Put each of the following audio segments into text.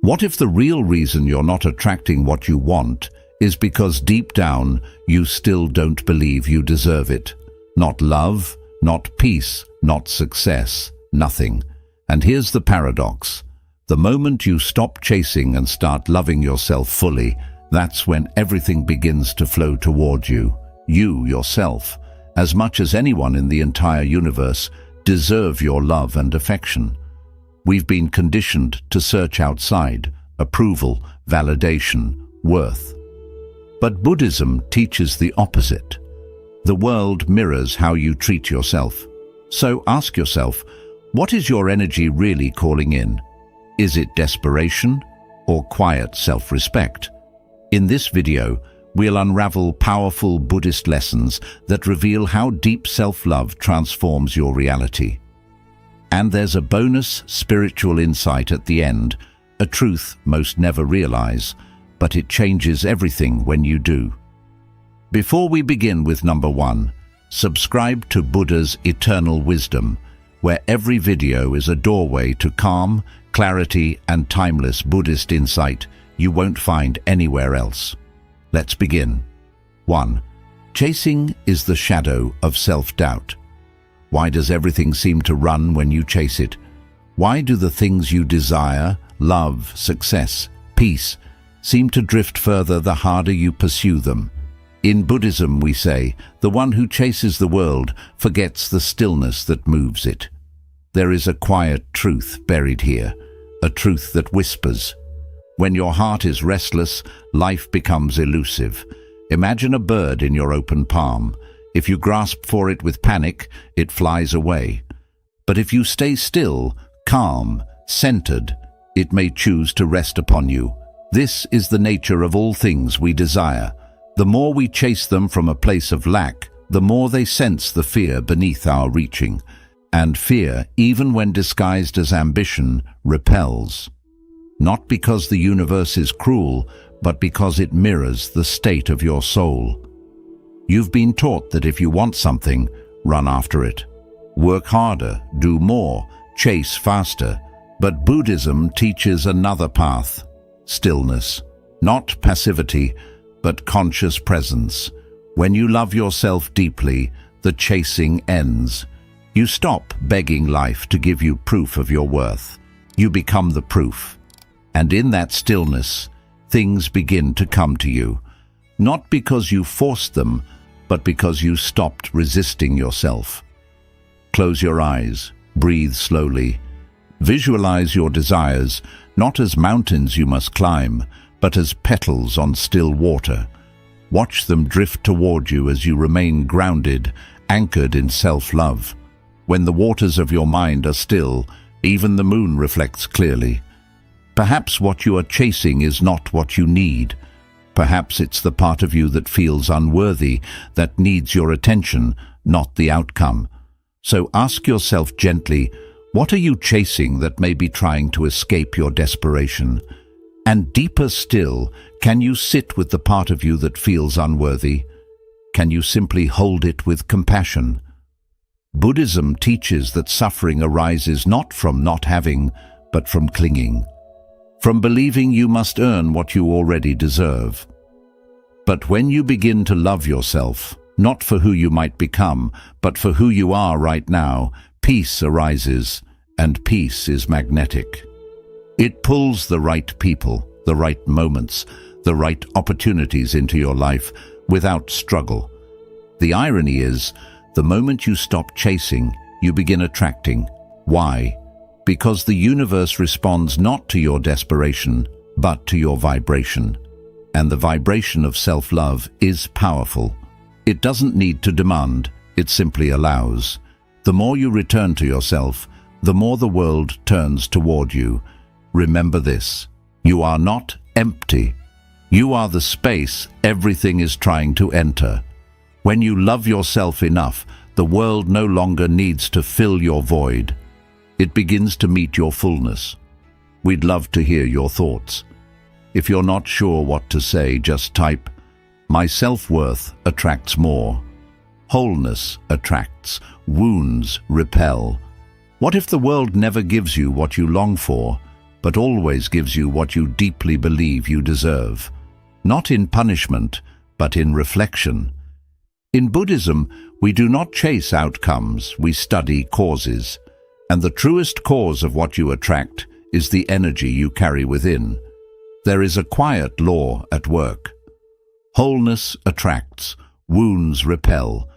What if the real reason you're not attracting what you want is because deep down you still don't believe you deserve it? Not love, not peace, not success, nothing. And here's the paradox. The moment you stop chasing and start loving yourself fully, that's when everything begins to flow toward you. You, yourself, as much as anyone in the entire universe, deserve your love and affection. We've been conditioned to search outside, approval, validation, worth. But Buddhism teaches the opposite. The world mirrors how you treat yourself. So ask yourself, what is your energy really calling in? Is it desperation or quiet self-respect? In this video, we'll unravel powerful Buddhist lessons that reveal how deep self-love transforms your reality. And there's a bonus spiritual insight at the end, a truth most never realize, but it changes everything when you do. Before we begin with number 1, subscribe to Buddha's Eternal Wisdom, where every video is a doorway to calm, clarity, and timeless Buddhist insight you won't find anywhere else. Let's begin. 1. Chasing is the shadow of self-doubt. Why does everything seem to run when you chase it? Why do the things you desire, love, success, peace, seem to drift further the harder you pursue them? In Buddhism, we say, the one who chases the world forgets the stillness that moves it. There is a quiet truth buried here, a truth that whispers. When your heart is restless, life becomes elusive. Imagine a bird in your open palm. If you grasp for it with panic, it flies away. But if you stay still, calm, centered, it may choose to rest upon you. This is the nature of all things we desire. The more we chase them from a place of lack, the more they sense the fear beneath our reaching. And fear, even when disguised as ambition, repels. Not because the universe is cruel, but because it mirrors the state of your soul. You've been taught that if you want something, run after it. Work harder, do more, chase faster. But Buddhism teaches another path, stillness. Not passivity, but conscious presence. When you love yourself deeply, the chasing ends. You stop begging life to give you proof of your worth. You become the proof. And in that stillness, things begin to come to you. Not because you forced them, but because you stopped resisting yourself. Close your eyes, breathe slowly. Visualize your desires, not as mountains you must climb, but as petals on still water. Watch them drift toward you as you remain grounded, anchored in self-love. When the waters of your mind are still, even the moon reflects clearly. Perhaps what you are chasing is not what you need. Perhaps it's the part of you that feels unworthy, that needs your attention, not the outcome. So ask yourself gently, what are you chasing that may be trying to escape your desperation? And deeper still, can you sit with the part of you that feels unworthy? Can you simply hold it with compassion? Buddhism teaches that suffering arises not from not having, but from clinging. From believing you must earn what you already deserve. But when you begin to love yourself, not for who you might become, but for who you are right now, peace arises, and peace is magnetic. It pulls the right people, the right moments, the right opportunities into your life without struggle. The irony is, the moment you stop chasing, you begin attracting. Why? Because the universe responds not to your desperation, but to your vibration. And the vibration of self-love is powerful. It doesn't need to demand, it simply allows. The more you return to yourself, the more the world turns toward you. Remember this, you are not empty. You are the space everything is trying to enter. When you love yourself enough, the world no longer needs to fill your void. It begins to meet your fullness. We'd love to hear your thoughts. If you're not sure what to say, just type, "My self-worth attracts more." Wholeness attracts, wounds repel. What if the world never gives you what you long for? but always gives you what you deeply believe you deserve. Not in punishment, but in reflection. In Buddhism, we do not chase outcomes, we study causes. And the truest cause of what you attract is the energy you carry within. There is a quiet law at work. Wholeness attracts, wounds repel.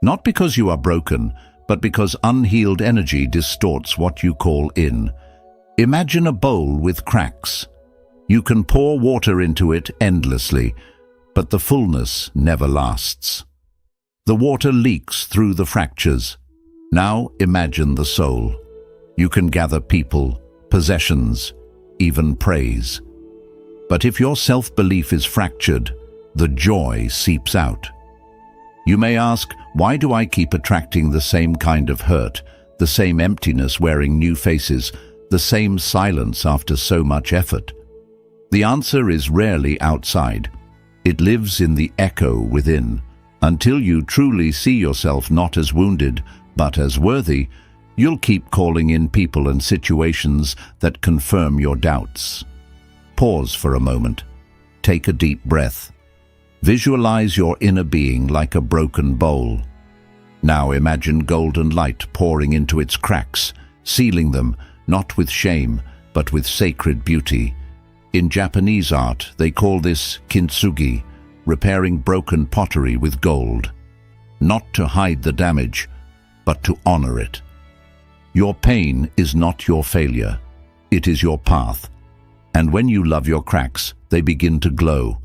Not because you are broken, but because unhealed energy distorts what you call in. Imagine a bowl with cracks. You can pour water into it endlessly, but the fullness never lasts. The water leaks through the fractures. Now imagine the soul. You can gather people, possessions, even praise. But if your self-belief is fractured, the joy seeps out. You may ask, why do I keep attracting the same kind of hurt, the same emptiness wearing new faces, the same silence after so much effort? The answer is rarely outside. It lives in the echo within. Until you truly see yourself not as wounded, but as worthy, you'll keep calling in people and situations that confirm your doubts. Pause for a moment. Take a deep breath. Visualize your inner being like a broken bowl. Now imagine golden light pouring into its cracks, sealing them, not with shame, but with sacred beauty. In Japanese art, they call this kintsugi, repairing broken pottery with gold. Not to hide the damage, but to honor it. Your pain is not your failure. It is your path. And when you love your cracks, they begin to glow.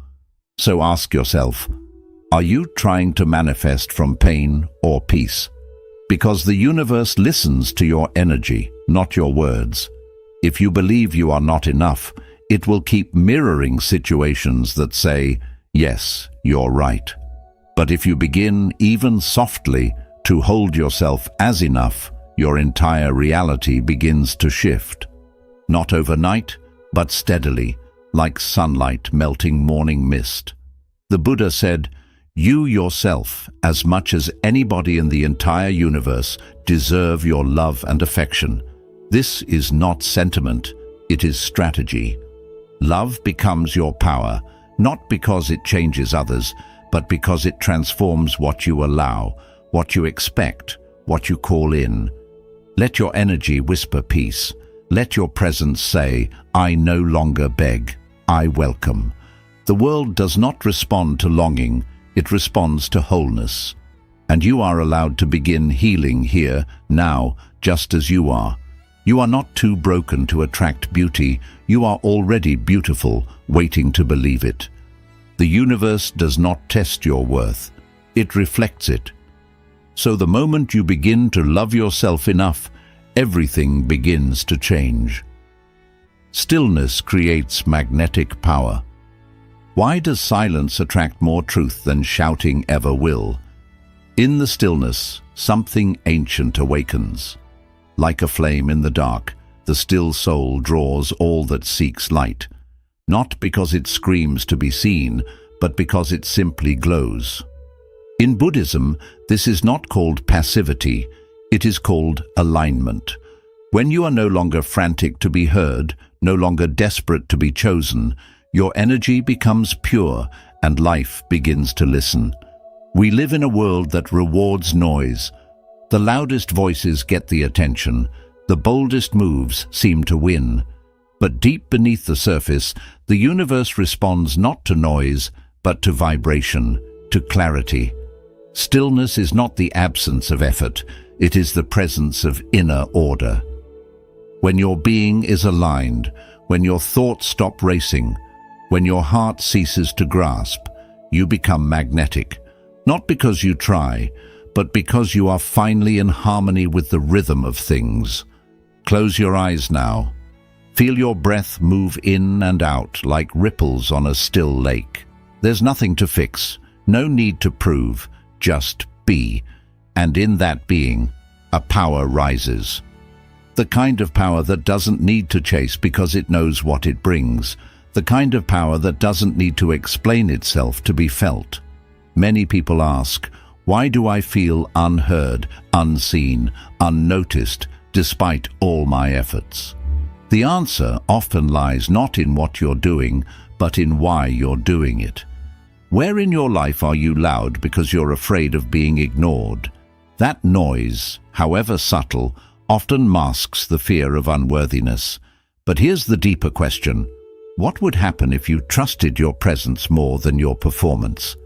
So ask yourself, are you trying to manifest from pain or peace? Because the universe listens to your energy, not your words. If you believe you are not enough, it will keep mirroring situations that say, yes, you're right. But if you begin, even softly, to hold yourself as enough, your entire reality begins to shift. Not overnight, but steadily, like sunlight melting morning mist. The Buddha said, you yourself, as much as anybody in the entire universe, deserve your love and affection. This is not sentiment, it is strategy. Love becomes your power, not because it changes others, but because it transforms what you allow, what you expect, what you call in. Let your energy whisper peace. Let your presence say, I no longer beg, I welcome. The world does not respond to longing, it responds to wholeness. And you are allowed to begin healing here, now, just as you are. You are not too broken to attract beauty. You are already beautiful, waiting to believe it. The universe does not test your worth. It reflects it. So the moment you begin to love yourself enough, everything begins to change. Stillness creates magnetic power. Why does silence attract more truth than shouting ever will? In the stillness, something ancient awakens. Like a flame in the dark, the still soul draws all that seeks light, not because it screams to be seen, but because it simply glows. In Buddhism, this is not called passivity, it is called alignment. When you are no longer frantic to be heard, no longer desperate to be chosen, your energy becomes pure and life begins to listen. We live in a world that rewards noise. The loudest voices get the attention, the boldest moves seem to win. But deep beneath the surface, the universe responds not to noise, but to vibration, to clarity. Stillness is not the absence of effort, it is the presence of inner order. When your being is aligned, when your thoughts stop racing, when your heart ceases to grasp, you become magnetic, not because you try, but because you are finally in harmony with the rhythm of things. Close your eyes now. Feel your breath move in and out like ripples on a still lake. There's nothing to fix, no need to prove, just be. And in that being, a power rises. The kind of power that doesn't need to chase because it knows what it brings. The kind of power that doesn't need to explain itself to be felt. Many people ask, why do I feel unheard, unseen, unnoticed, despite all my efforts? The answer often lies not in what you're doing, but in why you're doing it. Where in your life are you loud because you're afraid of being ignored? That noise, however subtle, often masks the fear of unworthiness. But here's the deeper question. What would happen if you trusted your presence more than your performance?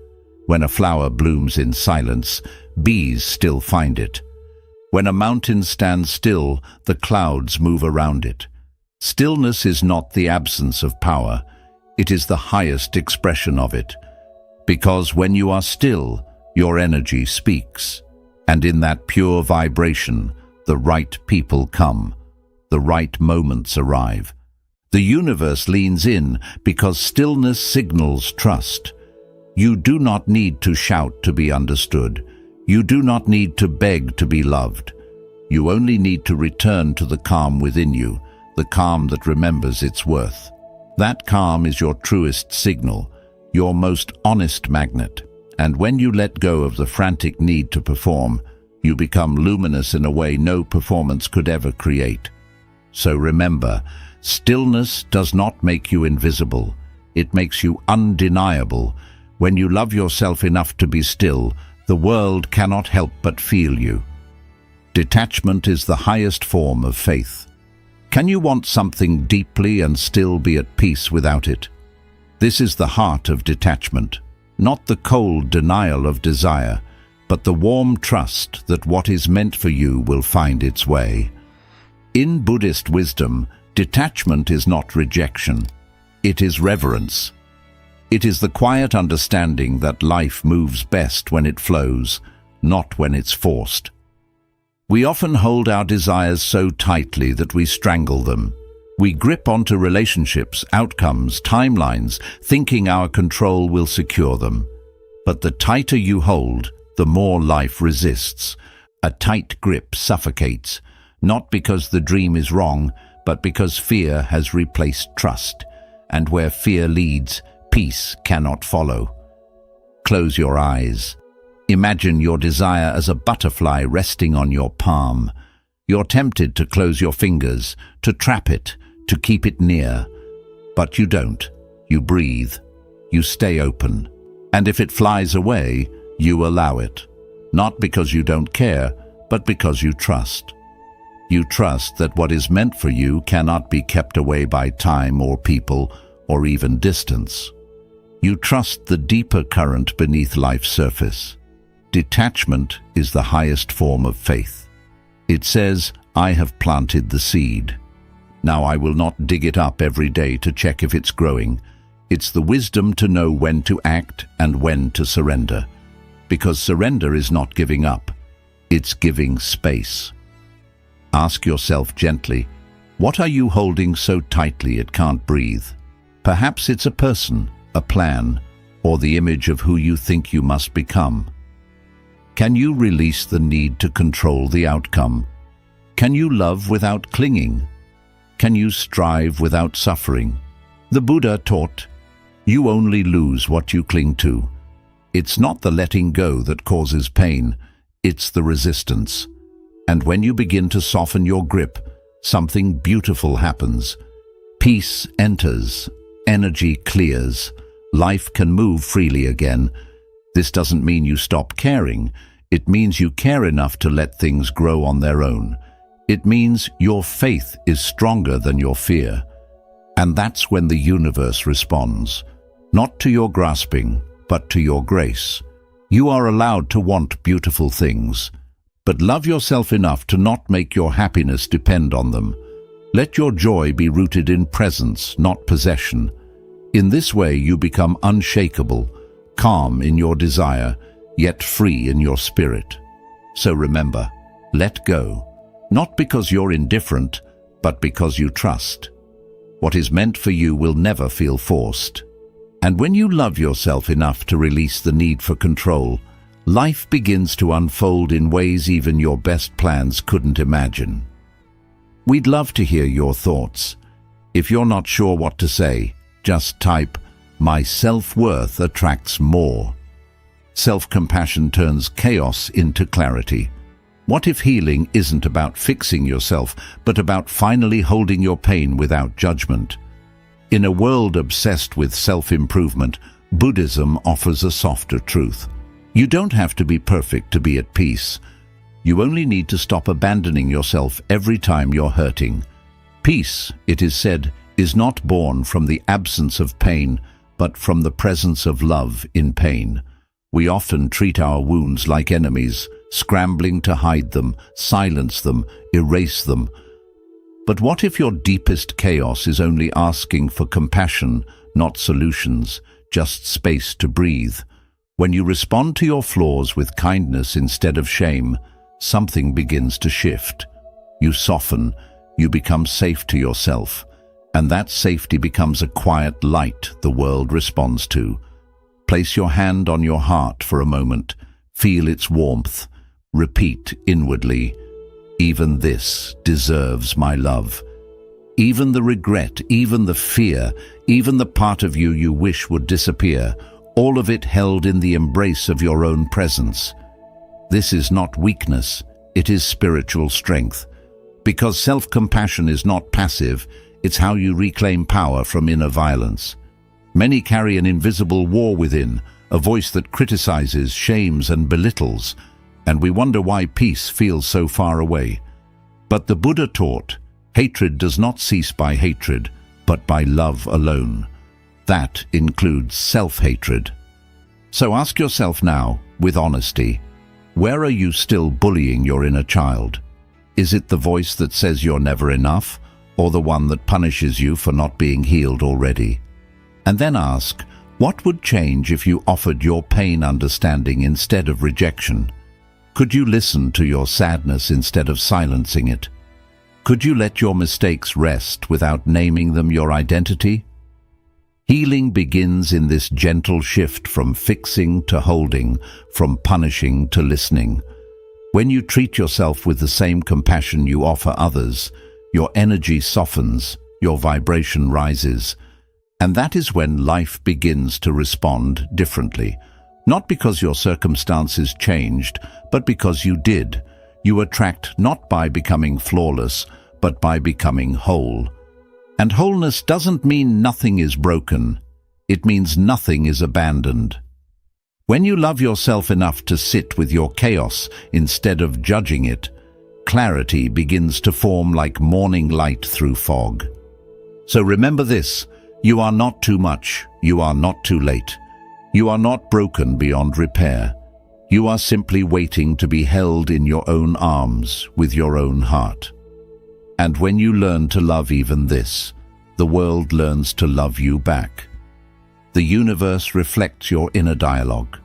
When a flower blooms in silence, bees still find it. When a mountain stands still, the clouds move around it. Stillness is not the absence of power. It is the highest expression of it. Because when you are still, your energy speaks. And in that pure vibration, the right people come. The right moments arrive. The universe leans in because stillness signals trust. You do not need to shout to be understood. You do not need to beg to be loved. You only need to return to the calm within you, the calm that remembers its worth. That calm is your truest signal, your most honest magnet. And when you let go of the frantic need to perform, you become luminous in a way no performance could ever create. So remember, stillness does not make you invisible. It makes you undeniable. When you love yourself enough to be still, the world cannot help but feel you. Detachment is the highest form of faith. Can you want something deeply and still be at peace without it? This is the heart of detachment, not the cold denial of desire, but the warm trust that what is meant for you will find its way. In Buddhist wisdom, detachment is not rejection. It is reverence. It is the quiet understanding that life moves best when it flows, not when it's forced. We often hold our desires so tightly that we strangle them. We grip onto relationships, outcomes, timelines, thinking our control will secure them. But the tighter you hold, the more life resists. A tight grip suffocates, not because the dream is wrong, but because fear has replaced trust. And where fear leads, peace cannot follow. Close your eyes. Imagine your desire as a butterfly resting on your palm. You're tempted to close your fingers, to trap it, to keep it near. But you don't. You breathe. You stay open. And if it flies away, you allow it. Not because you don't care, but because you trust. You trust that what is meant for you cannot be kept away by time or people or even distance. You trust the deeper current beneath life's surface. Detachment is the highest form of faith. It says, I have planted the seed. Now I will not dig it up every day to check if it's growing. It's the wisdom to know when to act and when to surrender. Because surrender is not giving up. It's giving space. Ask yourself gently, what are you holding so tightly it can't breathe? Perhaps it's a person, a plan, or the image of who you think you must become. Can you release the need to control the outcome? Can you love without clinging? Can you strive without suffering? The Buddha taught, you only lose what you cling to. It's not the letting go that causes pain, it's the resistance. And when you begin to soften your grip, something beautiful happens. Peace enters, energy clears, life can move freely again. This doesn't mean you stop caring. It means you care enough to let things grow on their own. It means your faith is stronger than your fear. And that's when the universe responds, not to your grasping, but to your grace. You are allowed to want beautiful things, but love yourself enough to not make your happiness depend on them. Let your joy be rooted in presence, not possession. In this way you become unshakable, calm in your desire, yet free in your spirit. So remember, let go, not because you're indifferent, but because you trust. What is meant for you will never feel forced. And when you love yourself enough to release the need for control, life begins to unfold in ways even your best plans couldn't imagine. We'd love to hear your thoughts. If you're not sure what to say, just type, "My self-worth attracts more." Self-compassion turns chaos into clarity. What if healing isn't about fixing yourself, but about finally holding your pain without judgment? In a world obsessed with self-improvement, Buddhism offers a softer truth. You don't have to be perfect to be at peace. You only need to stop abandoning yourself every time you're hurting. Peace, it is said, is not born from the absence of pain, but from the presence of love in pain. We often treat our wounds like enemies, scrambling to hide them, silence them, erase them. But what if your deepest chaos is only asking for compassion, not solutions, just space to breathe? When you respond to your flaws with kindness instead of shame, something begins to shift. You soften, you become safe to yourself, and that safety becomes a quiet light the world responds to. Place your hand on your heart for a moment, feel its warmth, repeat inwardly, "Even this deserves my love." Even the regret, even the fear, even the part of you you wish would disappear, all of it held in the embrace of your own presence. This is not weakness, it is spiritual strength. Because self-compassion is not passive, it's how you reclaim power from inner violence. Many carry an invisible war within, a voice that criticizes, shames, and belittles, and we wonder why peace feels so far away. But the Buddha taught, hatred does not cease by hatred, but by love alone. That includes self-hatred. So ask yourself now, with honesty, where are you still bullying your inner child? Is it the voice that says you're never enough, or the one that punishes you for not being healed already? And then ask, what would change if you offered your pain understanding instead of rejection? Could you listen to your sadness instead of silencing it? Could you let your mistakes rest without naming them your identity? Healing begins in this gentle shift from fixing to holding, from punishing to listening. When you treat yourself with the same compassion you offer others, your energy softens, your vibration rises, and that is when life begins to respond differently. Not because your circumstances changed, but because you did. You attract not by becoming flawless, but by becoming whole. And wholeness doesn't mean nothing is broken. It means nothing is abandoned. When you love yourself enough to sit with your chaos instead of judging it, clarity begins to form like morning light through fog. So remember this, you are not too much, you are not too late. You are not broken beyond repair. You are simply waiting to be held in your own arms with your own heart. And when you learn to love even this, the world learns to love you back. The universe reflects your inner dialogue.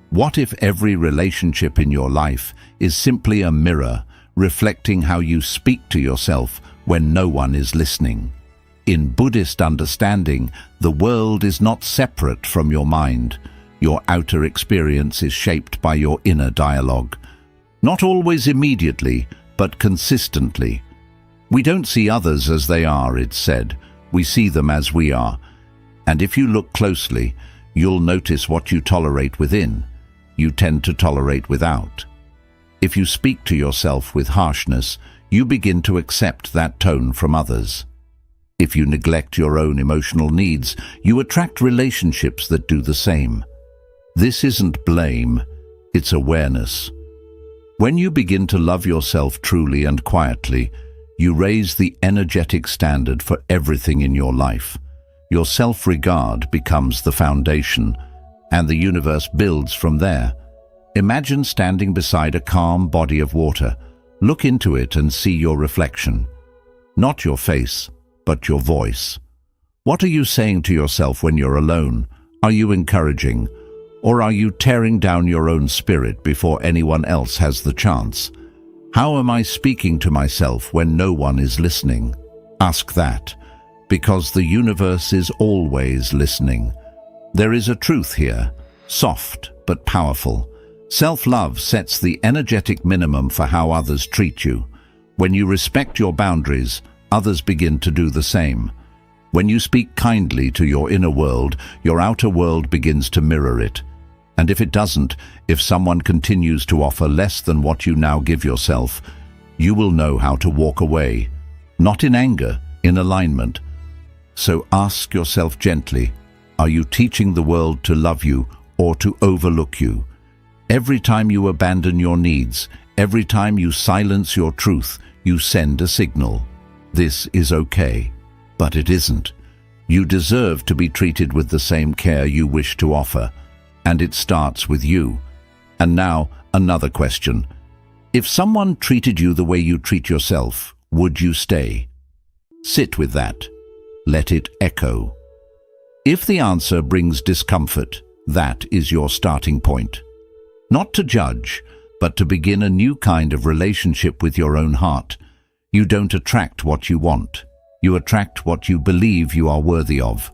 What if every relationship in your life is simply a mirror reflecting how you speak to yourself when no one is listening? In Buddhist understanding, the world is not separate from your mind. Your outer experience is shaped by your inner dialogue. Not always immediately, but consistently. We don't see others as they are, it's said. We see them as we are. And if you look closely, you'll notice what you tolerate within, you tend to tolerate without. If you speak to yourself with harshness, you begin to accept that tone from others. If you neglect your own emotional needs, you attract relationships that do the same. This isn't blame, it's awareness. When you begin to love yourself truly and quietly, you raise the energetic standard for everything in your life. Your self-regard becomes the foundation, and the universe builds from there. Imagine standing beside a calm body of water. Look into it and see your reflection. Not your face, but your voice. What are you saying to yourself when you're alone? Are you encouraging? Or are you tearing down your own spirit before anyone else has the chance? How am I speaking to myself when no one is listening? Ask that, because the universe is always listening. There is a truth here, soft but powerful. Self-love sets the energetic minimum for how others treat you. When you respect your boundaries, others begin to do the same. When you speak kindly to your inner world, your outer world begins to mirror it. And if it doesn't, if someone continues to offer less than what you now give yourself, you will know how to walk away, not in anger, in alignment. So ask yourself gently, are you teaching the world to love you or to overlook you? Every time you abandon your needs, every time you silence your truth, you send a signal. This is okay, but it isn't. You deserve to be treated with the same care you wish to offer, and it starts with you. And now, another question. If someone treated you the way you treat yourself, would you stay? Sit with that. Let it echo. If the answer brings discomfort, that is your starting point. Not to judge, but to begin a new kind of relationship with your own heart. You don't attract what you want. You attract what you believe you are worthy of.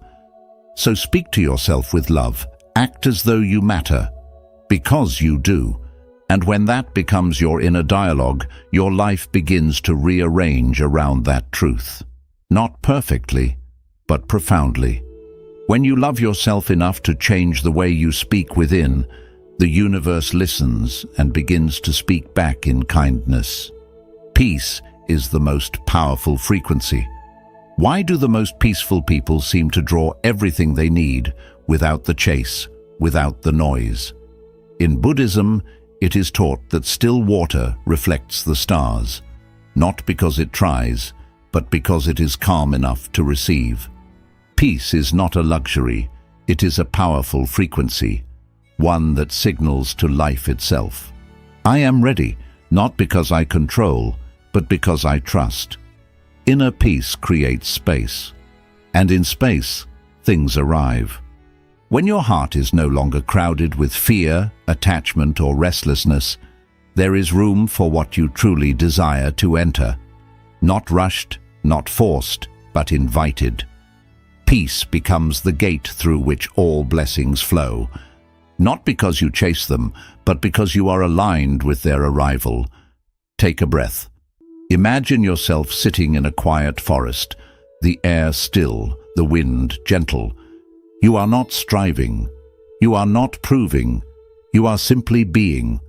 So speak to yourself with love. Act as though you matter, because you do. And when that becomes your inner dialogue, your life begins to rearrange around that truth. Not perfectly, but profoundly. When you love yourself enough to change the way you speak within, the universe listens and begins to speak back in kindness. Peace is the most powerful frequency. Why do the most peaceful people seem to draw everything they need without the chase, without the noise? In Buddhism, it is taught that still water reflects the stars, not because it tries, but because it is calm enough to receive. Peace is not a luxury, it is a powerful frequency, one that signals to life itself. I am ready, not because I control, but because I trust. Inner peace creates space, and in space, things arrive. When your heart is no longer crowded with fear, attachment, or restlessness, there is room for what you truly desire to enter. Not rushed, not forced, but invited. Peace becomes the gate through which all blessings flow, not because you chase them, but because you are aligned with their arrival. Take a breath. Imagine yourself sitting in a quiet forest, the air still, the wind gentle. You are not striving. You are not proving. You are simply being.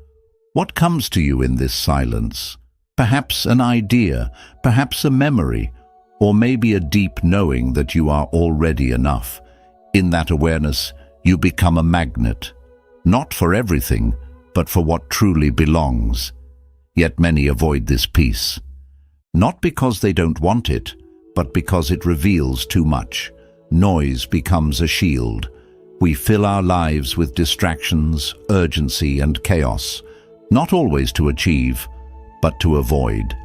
What comes to you in this silence? Perhaps an idea, perhaps a memory, or maybe a deep knowing that you are already enough. In that awareness, you become a magnet, not for everything, but for what truly belongs. Yet many avoid this peace. Not because they don't want it, but because it reveals too much. Noise becomes a shield. We fill our lives with distractions, urgency, and chaos, not always to achieve, but to avoid.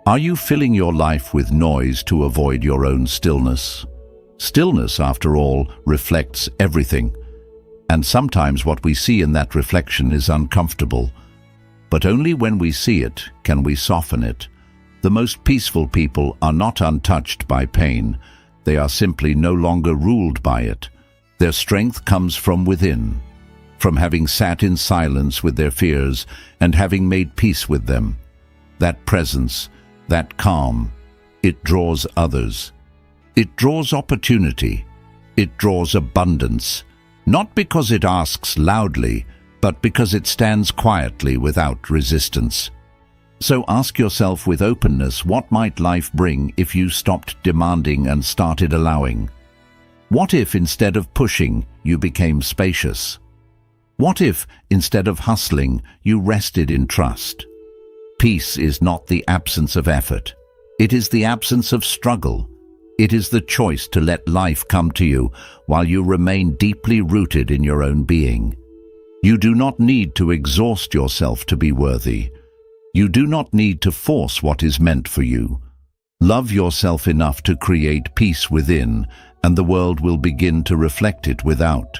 Are you filling your life with noise to avoid your own stillness? Stillness, after all, reflects everything. And sometimes what we see in that reflection is uncomfortable. But only when we see it can we soften it. The most peaceful people are not untouched by pain. They are simply no longer ruled by it. Their strength comes from within, from having sat in silence with their fears and having made peace with them. That presence, that calm, it draws others. It draws opportunity. It draws abundance, not because it asks loudly, but because it stands quietly without resistance. So ask yourself with openness, what might life bring if you stopped demanding and started allowing? What if instead of pushing, you became spacious? What if instead of hustling, you rested in trust? Peace is not the absence of effort. It is the absence of struggle. It is the choice to let life come to you while you remain deeply rooted in your own being. You do not need to exhaust yourself to be worthy. You do not need to force what is meant for you. Love yourself enough to create peace within, and the world will begin to reflect it without.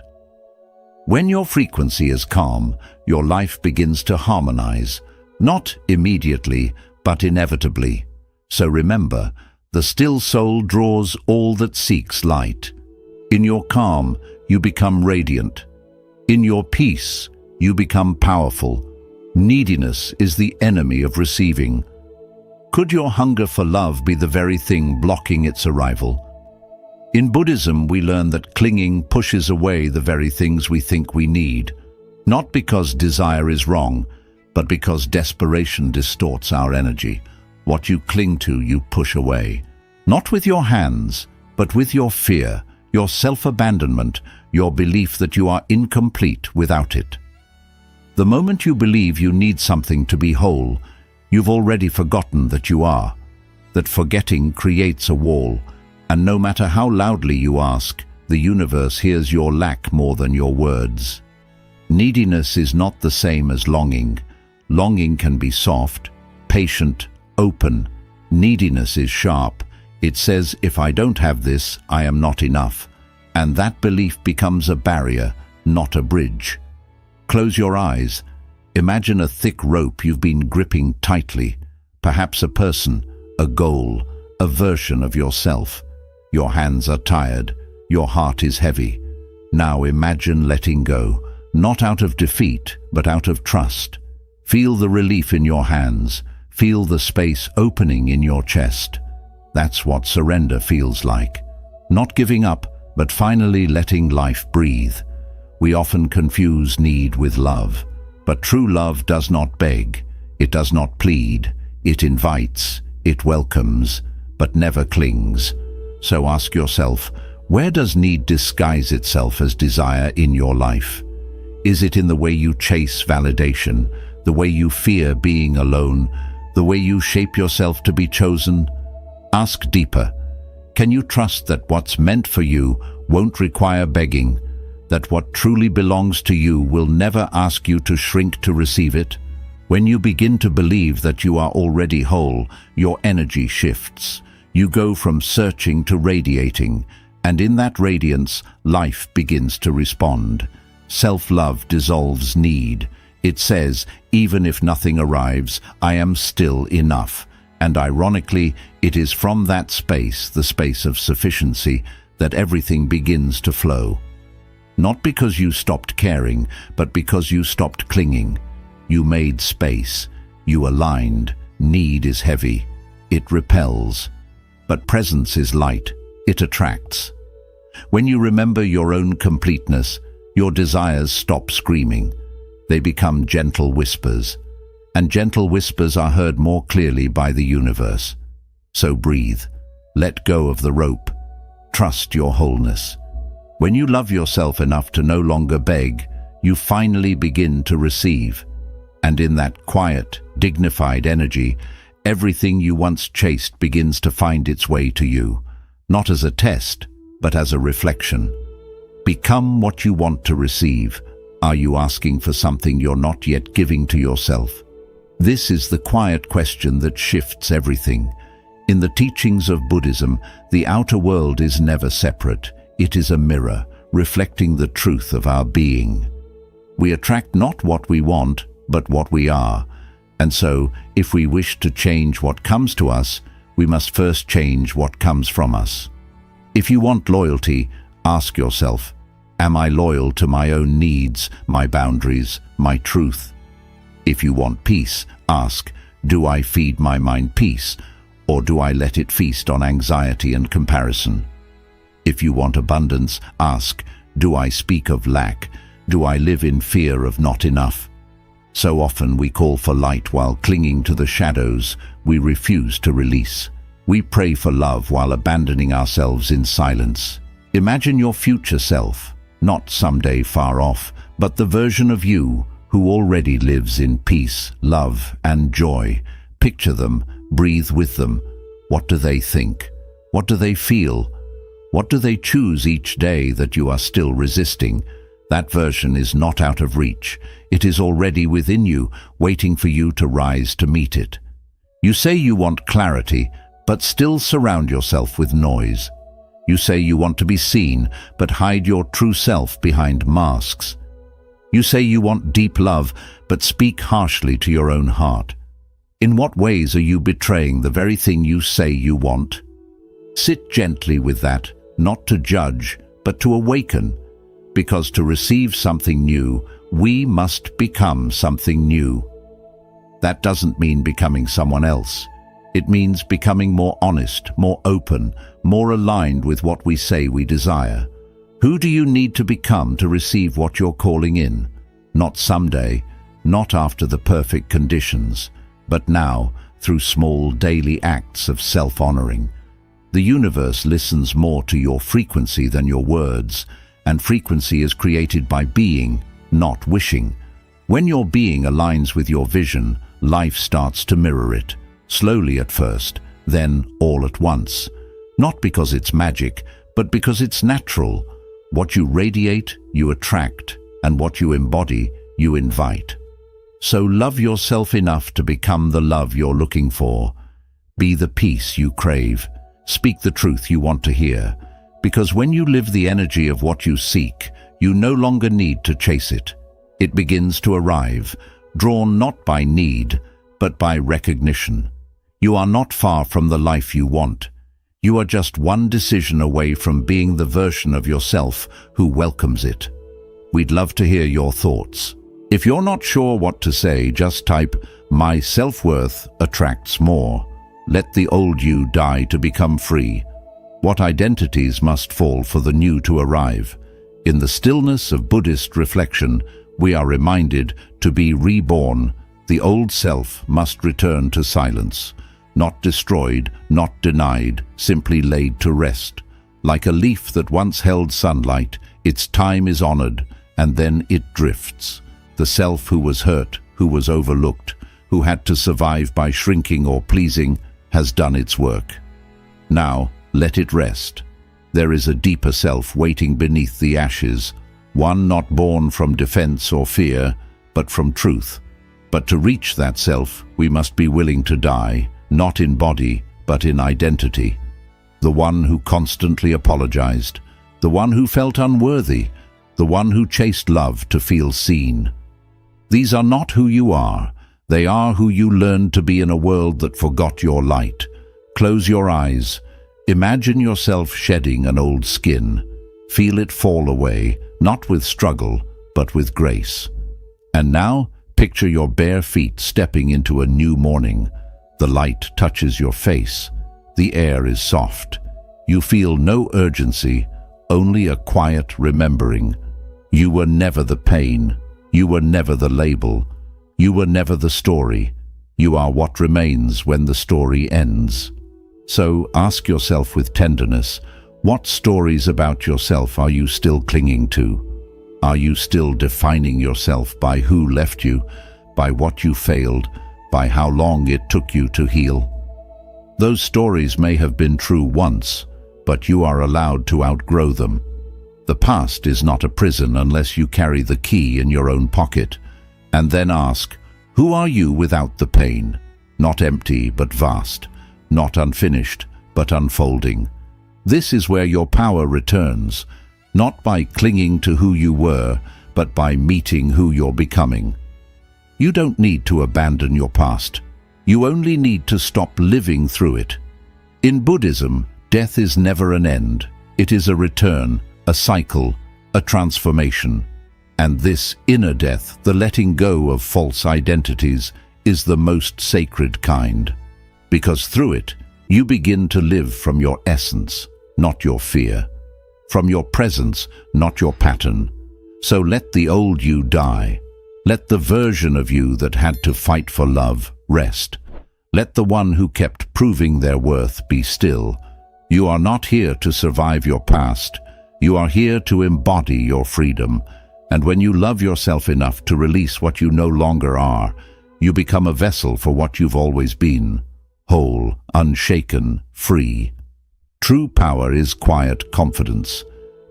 When your frequency is calm, your life begins to harmonize, not immediately, but inevitably. So remember, the still soul draws all that seeks light. In your calm, you become radiant. In your peace, you become powerful. Neediness is the enemy of receiving. Could your hunger for love be the very thing blocking its arrival? In Buddhism, we learn that clinging pushes away the very things we think we need. Not because desire is wrong, but because desperation distorts our energy. What you cling to, you push away. Not with your hands, but with your fear, your self-abandonment, your belief that you are incomplete without it. The moment you believe you need something to be whole, you've already forgotten that you are. That forgetting creates a wall, and no matter how loudly you ask, the universe hears your lack more than your words. Neediness is not the same as longing. Longing can be soft, patient, open. Neediness is sharp. It says, if I don't have this, I am not enough. And that belief becomes a barrier, not a bridge. Close your eyes. Imagine a thick rope you've been gripping tightly. Perhaps a person, a goal, a version of yourself. Your hands are tired. Your heart is heavy. Now imagine letting go, not out of defeat, but out of trust. Feel the relief in your hands. Feel the space opening in your chest. That's what surrender feels like. Not giving up, but finally letting life breathe. We often confuse need with love, but true love does not beg. It does not plead. It invites, it welcomes, but never clings. So ask yourself, where does need disguise itself as desire in your life? Is it in the way you chase validation, the way you fear being alone, the way you shape yourself to be chosen? Ask deeper. Can you trust that what's meant for you won't require begging, that what truly belongs to you will never ask you to shrink to receive it? When you begin to believe that you are already whole, your energy shifts. You go from searching to radiating, and in that radiance, life begins to respond. Self-love dissolves need. It says, even if nothing arrives, I am still enough. And ironically, it is from that space, the space of sufficiency, that everything begins to flow. Not because you stopped caring, but because you stopped clinging. You made space. You aligned. Need is heavy. It repels. But presence is light. It attracts. When you remember your own completeness, your desires stop screaming. They become gentle whispers. And gentle whispers are heard more clearly by the universe. So breathe. Let go of the rope. Trust your wholeness. When you love yourself enough to no longer beg, you finally begin to receive. And in that quiet, dignified energy, everything you once chased begins to find its way to you, not as a test, but as a reflection. Become what you want to receive. Are you asking for something you're not yet giving to yourself? This is the quiet question that shifts everything. In the teachings of Buddhism, the outer world is never separate. It is a mirror, reflecting the truth of our being. We attract not what we want, but what we are. And so, if we wish to change what comes to us, we must first change what comes from us. If you want loyalty, ask yourself, am I loyal to my own needs, my boundaries, my truth? If you want peace, ask, do I feed my mind peace, or do I let it feast on anxiety and comparison? If you want abundance, ask, do I speak of lack? Do I live in fear of not enough? So often we call for light while clinging to the shadows we refuse to release. We pray for love while abandoning ourselves in silence. Imagine your future self, not someday far off, but the version of you who already lives in peace, love, and joy. Picture them, breathe with them. What do they think? What do they feel? What do they choose each day that you are still resisting? That version is not out of reach. It is already within you, waiting for you to rise to meet it. You say you want clarity, but still surround yourself with noise. You say you want to be seen, but hide your true self behind masks. You say you want deep love, but speak harshly to your own heart. In what ways are you betraying the very thing you say you want? Sit gently with that, not to judge, but to awaken. Because to receive something new, we must become something new. That doesn't mean becoming someone else. It means becoming more honest, more open, more aligned with what we say we desire. Who do you need to become to receive what you're calling in? not someday, not after the perfect conditions, but now, through small daily acts of self-honoring. The universe listens more to your frequency than your words, and frequency is created by being, not wishing. When your being aligns with your vision, life starts to mirror it, slowly at first, then all at once. Not because it's magic, but because it's natural. What you radiate, you attract, and what you embody, you invite. So love yourself enough to become the love you're looking for. Be the peace you crave. Speak the truth you want to hear. Because when you live the energy of what you seek, you no longer need to chase it. It begins to arrive, drawn not by need, but by recognition. You are not far from the life you want. You are just one decision away from being the version of yourself who welcomes it. We'd love to hear your thoughts. If you're not sure what to say, just type, "My self-worth attracts more. Let the old you die to become free." What identities must fall for the new to arrive? In the stillness of Buddhist reflection, we are reminded to be reborn. The old self must return to silence. Not destroyed, not denied, simply laid to rest. Like a leaf that once held sunlight, its time is honored, and then it drifts. The self who was hurt, who was overlooked, who had to survive by shrinking or pleasing, has done its work. Now, let it rest. There is a deeper self waiting beneath the ashes, one not born from defense or fear, but from truth. But to reach that self, we must be willing to die, not in body, but in identity. The one who constantly apologized, the one who felt unworthy, the one who chased love to feel seen. These are not who you are. They are who you learned to be in a world that forgot your light. Close your eyes. Imagine yourself shedding an old skin. Feel it fall away, not with struggle, but with grace. And now, picture your bare feet stepping into a new morning. The light touches your face. The air is soft. You feel no urgency, only a quiet remembering. You were never the pain. You were never the label. You were never the story. You are what remains when the story ends. So ask yourself with tenderness, what stories about yourself are you still clinging to? Are you still defining yourself by who left you, by what you failed, by how long it took you to heal? Those stories may have been true once, but you are allowed to outgrow them. The past is not a prison unless you carry the key in your own pocket. And then ask, who are you without the pain? Not empty, but vast. Not unfinished, but unfolding. This is where your power returns, not by clinging to who you were, but by meeting who you're becoming. You don't need to abandon your past. You only need to stop living through it. In Buddhism, death is never an end. It is a return, a cycle, a transformation. And this inner death, the letting go of false identities, is the most sacred kind. Because through it, you begin to live from your essence, not your fear. From your presence, not your pattern. So let the old you die. Let the version of you that had to fight for love rest. Let the one who kept proving their worth be still. You are not here to survive your past. You are here to embody your freedom. And when you love yourself enough to release what you no longer are, you become a vessel for what you've always been. Whole, unshaken, free. True power is quiet confidence.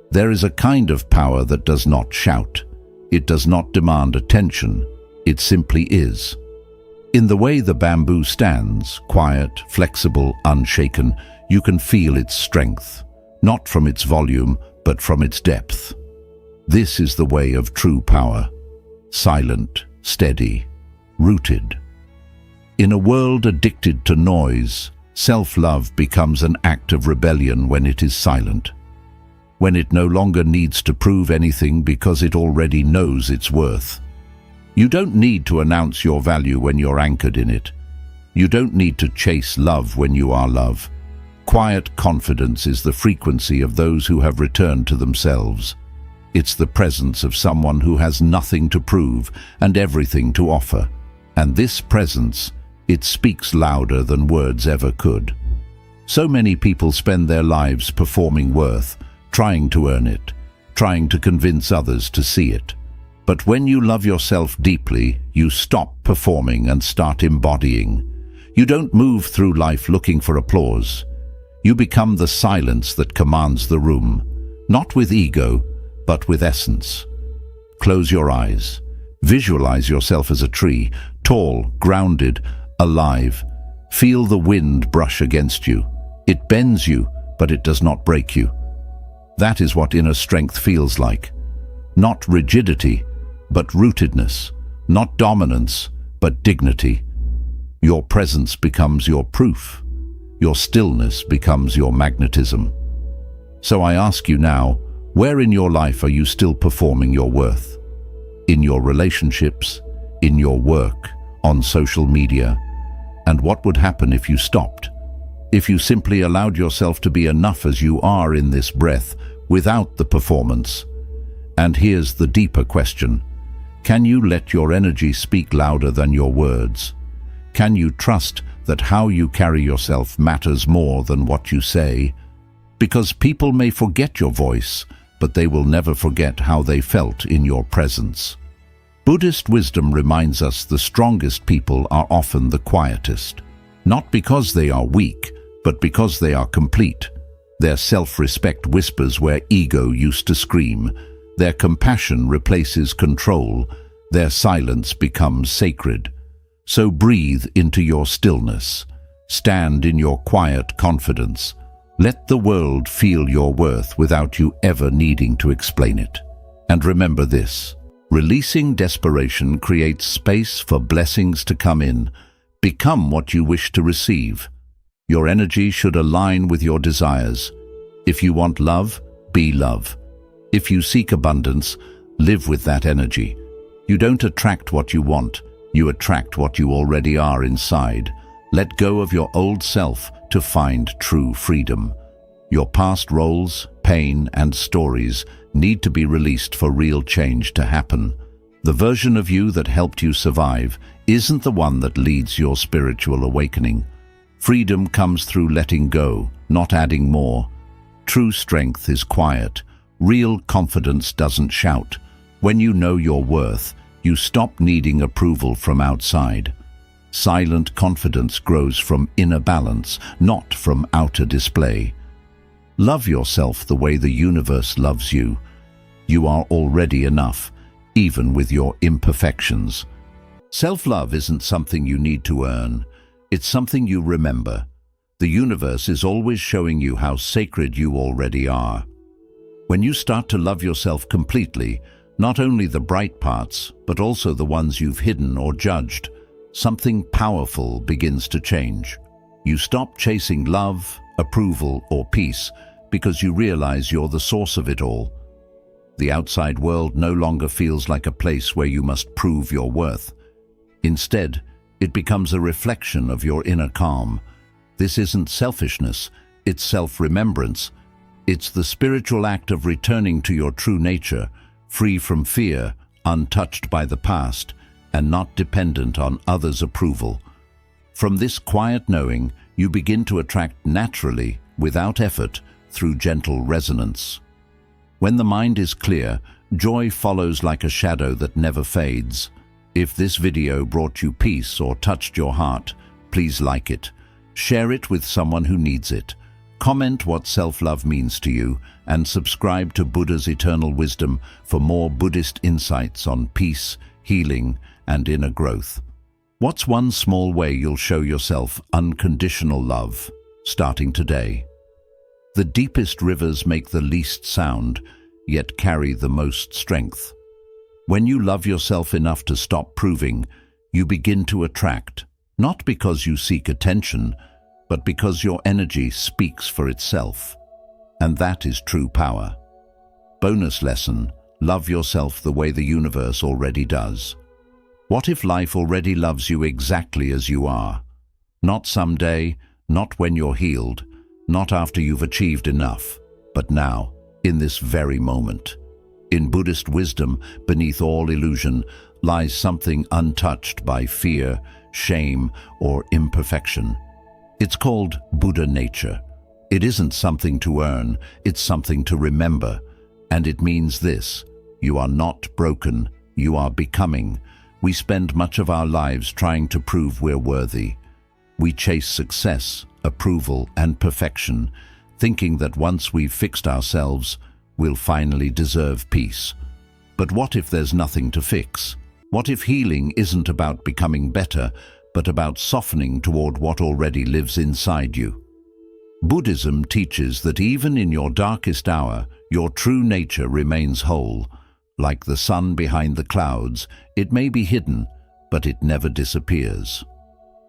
There is a kind of power that does not shout. It does not demand attention. It simply is. In the way the bamboo stands, quiet, flexible, unshaken, you can feel its strength, not from its volume, but from its depth. This is the way of true power. Silent, steady, rooted. In a world addicted to noise, self-love becomes an act of rebellion when it is silent. When it no longer needs to prove anything because it already knows its worth. You don't need to announce your value when you're anchored in it. You don't need to chase love when you are love. Quiet confidence is the frequency of those who have returned to themselves. It's the presence of someone who has nothing to prove and everything to offer. And this presence, it speaks louder than words ever could. So many people spend their lives performing worth, trying to earn it, trying to convince others to see it. But when you love yourself deeply, you stop performing and start embodying. You don't move through life looking for applause. You become the silence that commands the room, not with ego, but with essence. Close your eyes. Visualize yourself as a tree, tall, grounded, alive. Feel the wind brush against you. It bends you, but it does not break you. That is what inner strength feels like. Not rigidity, but rootedness. Not dominance, but dignity. Your presence becomes your proof. Your stillness becomes your magnetism. So I ask you now, where in your life are you still performing your worth? In your relationships, in your work, on social media? And what would happen if you stopped? If you simply allowed yourself to be enough as you are in this breath, without the performance? And here's the deeper question. Can you let your energy speak louder than your words? Can you trust that how you carry yourself matters more than what you say? Because people may forget your voice, but they will never forget how they felt in your presence. Buddhist wisdom reminds us the strongest people are often the quietest, not because they are weak, but because they are complete. Their self-respect whispers where ego used to scream. Their compassion replaces control. Their silence becomes sacred. So breathe into your stillness. Stand in your quiet confidence. Let the world feel your worth without you ever needing to explain it. And remember this: releasing desperation creates space for blessings to come in. Become what you wish to receive. Your energy should align with your desires. If you want love, be love. If you seek abundance, live with that energy. You don't attract what you want, you attract what you already are inside. Let go of your old self to find true freedom. Your past roles, pain, and stories need to be released for real change to happen. The version of you that helped you survive isn't the one that leads your spiritual awakening. Freedom comes through letting go, not adding more. True strength is quiet. Real confidence doesn't shout. When you know your worth, you stop needing approval from outside. Silent confidence grows from inner balance, not from outer display. Love yourself the way the universe loves you. You are already enough, even with your imperfections. Self-love isn't something you need to earn. It's something you remember. The universe is always showing you how sacred you already are. When you start to love yourself completely, not only the bright parts, but also the ones you've hidden or judged, something powerful begins to change. You stop chasing love, approval, or peace because you realize you're the source of it all. The outside world no longer feels like a place where you must prove your worth. Instead, it becomes a reflection of your inner calm. This isn't selfishness, it's self-remembrance. It's the spiritual act of returning to your true nature, free from fear, untouched by the past, and not dependent on others' approval. From this quiet knowing, you begin to attract naturally, without effort, through gentle resonance. When the mind is clear, joy follows like a shadow that never fades. If this video brought you peace or touched your heart, please like it. Share it with someone who needs it. Comment what self-love means to you, and subscribe to Buddha's Eternal Wisdom for more Buddhist insights on peace, healing, and inner growth. What's one small way you'll show yourself unconditional love, starting today? The deepest rivers make the least sound, yet carry the most strength. When you love yourself enough to stop proving, you begin to attract, not because you seek attention, but because your energy speaks for itself. And that is true power. Bonus lesson: love yourself the way the universe already does. What if life already loves you exactly as you are? Not someday, not when you're healed, not after you've achieved enough, but now, in this very moment. In Buddhist wisdom, beneath all illusion, lies something untouched by fear, shame, or imperfection. It's called Buddha nature. It isn't something to earn, it's something to remember. And it means this: you are not broken, you are becoming. We spend much of our lives trying to prove we're worthy. We chase success, approval, and perfection, thinking that once we've fixed ourselves, we'll finally deserve peace. But what if there's nothing to fix? What if healing isn't about becoming better, but about softening toward what already lives inside you? Buddhism teaches that even in your darkest hour, your true nature remains whole. Like the sun behind the clouds, it may be hidden, but it never disappears.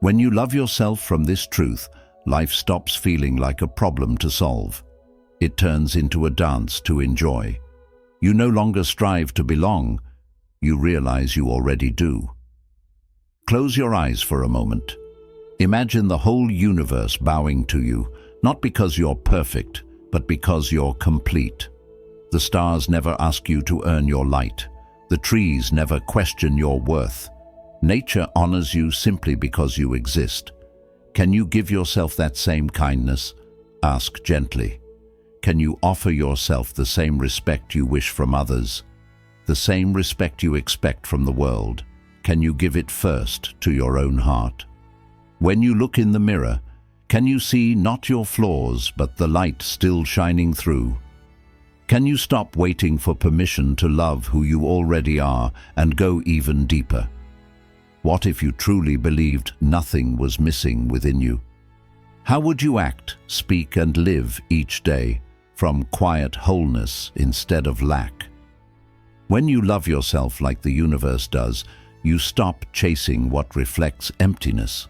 When you love yourself from this truth, life stops feeling like a problem to solve. It turns into a dance to enjoy. You no longer strive to belong, you realize you already do. Close your eyes for a moment. Imagine the whole universe bowing to you, not because you're perfect, but because you're complete. The stars never ask you to earn your light. The trees never question your worth. Nature honors you simply because you exist. Can you give yourself that same kindness? Ask gently. Can you offer yourself the same respect you wish from others? The same respect you expect from the world? Can you give it first to your own heart? When you look in the mirror, can you see not your flaws, but the light still shining through? Can you stop waiting for permission to love who you already are and go even deeper? What if you truly believed nothing was missing within you? How would you act, speak, and live each day from quiet wholeness instead of lack? When you love yourself like the universe does, you stop chasing what reflects emptiness.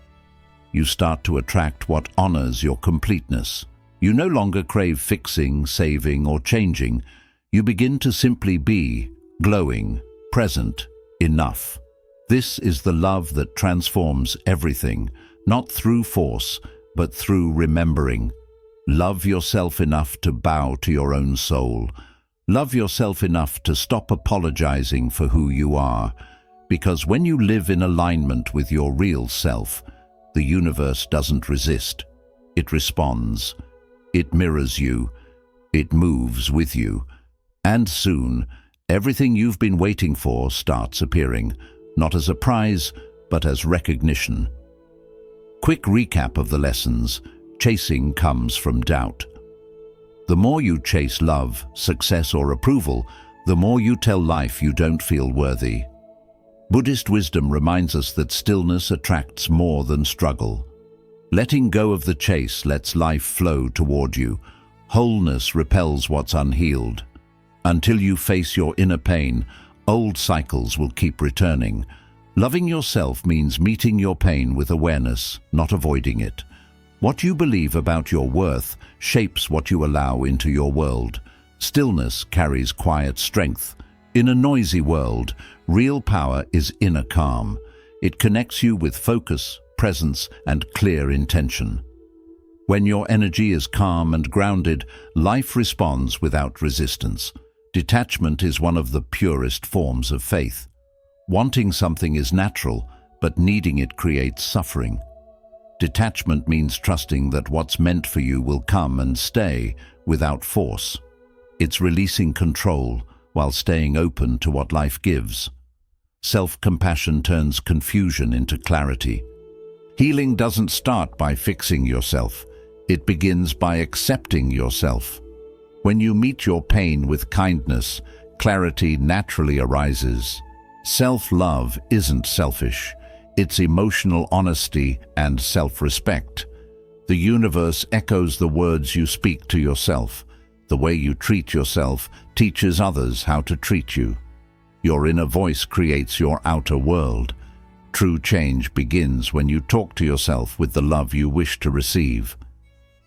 You start to attract what honors your completeness. You no longer crave fixing, saving, or changing. You begin to simply be, glowing, present, enough. This is the love that transforms everything, not through force, but through remembering. Love yourself enough to bow to your own soul. Love yourself enough to stop apologizing for who you are. Because when you live in alignment with your real self, the universe doesn't resist. It responds. It mirrors you. It moves with you. And soon, everything you've been waiting for starts appearing, not as a prize, but as recognition. Quick recap of the lessons. Chasing comes from doubt. The more you chase love, success, or approval, the more you tell life you don't feel worthy. Buddhist wisdom reminds us that stillness attracts more than struggle. Letting go of the chase lets life flow toward you. Wholeness repels what's unhealed. Until you face your inner pain, old cycles will keep returning. Loving yourself means meeting your pain with awareness, not avoiding it. What you believe about your worth shapes what you allow into your world. Stillness carries quiet strength. In a noisy world, real power is inner calm. It connects you with focus, presence, and clear intention. When your energy is calm and grounded, life responds without resistance. Detachment is one of the purest forms of faith. Wanting something is natural, but needing it creates suffering. Detachment means trusting that what's meant for you will come and stay without force. It's releasing control while staying open to what life gives. Self-compassion turns confusion into clarity. Healing doesn't start by fixing yourself. It begins by accepting yourself. When you meet your pain with kindness, clarity naturally arises. Self-love isn't selfish. It's emotional honesty and self-respect. The universe echoes the words you speak to yourself. The way you treat yourself teaches others how to treat you. Your inner voice creates your outer world. True change begins when you talk to yourself with the love you wish to receive.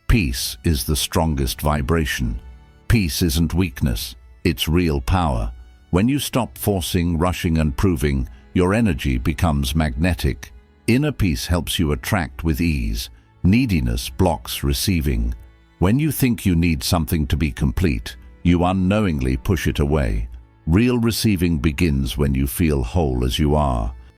Peace is the strongest vibration. Peace isn't weakness, it's real power. When you stop forcing, rushing, and proving, your energy becomes magnetic. Inner peace helps you attract with ease. Neediness blocks receiving. When you think you need something to be complete, you unknowingly push it away. Real receiving begins when you feel whole as you are.